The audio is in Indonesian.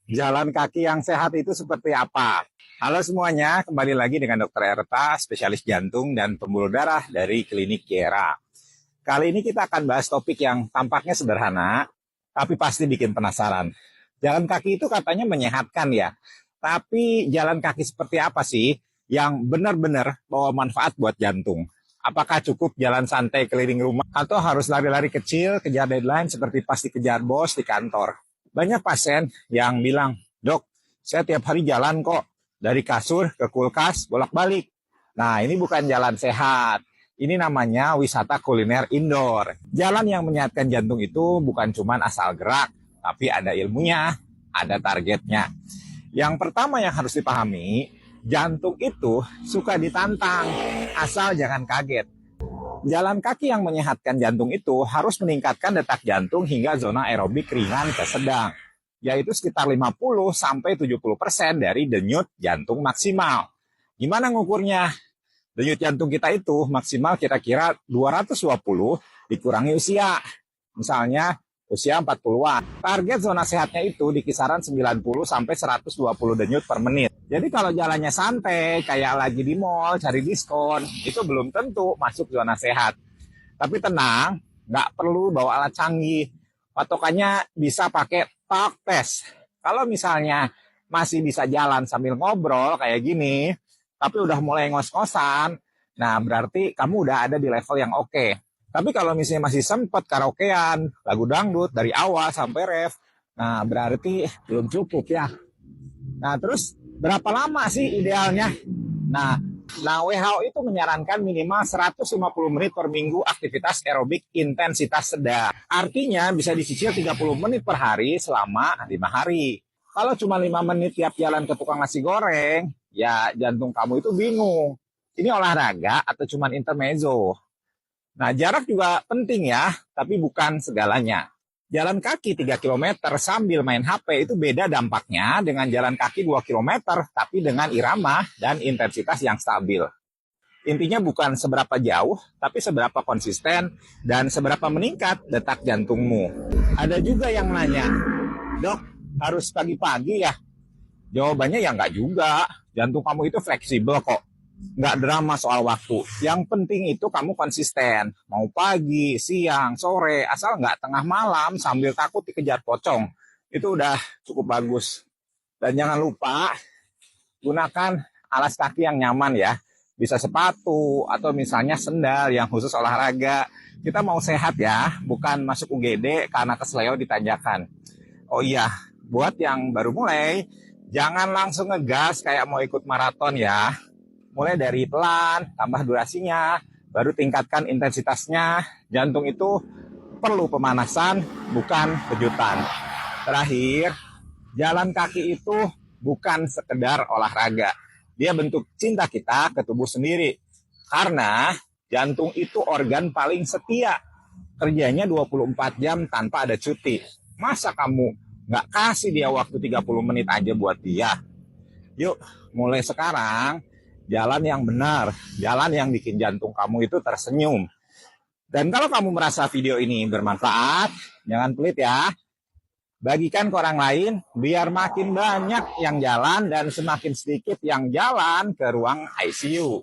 Jalan kaki yang sehat itu seperti apa? Halo semuanya, kembali lagi dengan Dr. Erta, spesialis jantung dan pembuluh darah dari Klinik Kiera. Kali ini kita akan bahas topik yang tampaknya sederhana, tapi pasti bikin penasaran. Jalan kaki itu katanya menyehatkan ya, tapi jalan kaki seperti apa sih yang benar-benar bawa manfaat buat jantung? Apakah cukup jalan santai keliling rumah atau harus lari-lari kecil, kejar deadline seperti pas dikejar bos di kantor? Banyak pasien yang bilang, "Dok, saya tiap hari jalan kok, dari kasur ke kulkas, bolak-balik." Nah, ini bukan jalan sehat. Ini namanya wisata kuliner indoor. Jalan yang menyehatkan jantung itu bukan cuma asal gerak, tapi ada ilmunya, ada targetnya. Yang pertama yang harus dipahami, jantung itu suka ditantang, asal jangan kaget. Jalan kaki yang menyehatkan jantung itu harus meningkatkan detak jantung hingga zona aerobik ringan ke sedang, yaitu sekitar 50-70% dari denyut jantung maksimal. Gimana ngukurnya? Denyut jantung kita itu maksimal kira-kira 220 dikurangi usia. Misalnya usia 40-an. Target zona sehatnya itu di kisaran 90-120 denyut per menit. Jadi kalau jalannya santai, kayak lagi di mall, cari diskon, itu belum tentu masuk zona sehat. Tapi tenang, nggak perlu bawa alat canggih. Patokannya bisa pakai talk test. Kalau misalnya masih bisa jalan sambil ngobrol kayak gini, tapi udah mulai ngos-ngosan, nah berarti kamu udah ada di level yang oke. Tapi kalau misalnya masih sempet karaokean, lagu dangdut dari awal sampai ref, nah berarti belum cukup ya. Nah terus berapa lama sih idealnya? Nah WHO itu menyarankan minimal 150 menit per minggu aktivitas aerobik intensitas sedang. Artinya bisa dicicil 30 menit per hari selama 5 hari. Kalau cuma 5 menit tiap jalan ke tukang nasi goreng, ya jantung kamu itu bingung. Ini olahraga atau cuma intermezzo? Nah, jarak juga penting ya, tapi bukan segalanya. Jalan kaki 3 km sambil main HP itu beda dampaknya dengan jalan kaki 2 km, tapi dengan irama dan intensitas yang stabil. Intinya bukan seberapa jauh, tapi seberapa konsisten dan seberapa meningkat detak jantungmu. Ada juga yang nanya, "Dok, harus pagi-pagi ya?" Jawabannya ya nggak juga. Jantung kamu itu fleksibel kok. Nggak drama soal waktu. Yang penting itu kamu konsisten. Mau pagi, siang, sore, asal nggak tengah malam sambil takut dikejar pocong. Itu udah cukup bagus. Dan jangan lupa gunakan alas kaki yang nyaman ya. Bisa sepatu atau misalnya sendal yang khusus olahraga. Kita mau sehat ya, bukan masuk UGD karena kesleo ditanjakan. Oh iya, buat yang baru mulai, jangan langsung ngegas kayak mau ikut maraton ya. Mulai dari pelan, tambah durasinya, baru tingkatkan intensitasnya. Jantung itu perlu pemanasan, bukan kejutan. Terakhir, jalan kaki itu bukan sekedar olahraga. Dia bentuk cinta kita ke tubuh sendiri. Karena jantung itu organ paling setia. Kerjanya 24 jam tanpa ada cuti. Masa kamu nggak kasih dia waktu 30 menit aja buat dia? Yuk, mulai sekarang, jalan yang benar, jalan yang bikin jantung kamu itu tersenyum. Dan kalau kamu merasa video ini bermanfaat, jangan pelit ya. Bagikan ke orang lain, biar makin banyak yang jalan dan semakin sedikit yang jalan ke ruang ICU.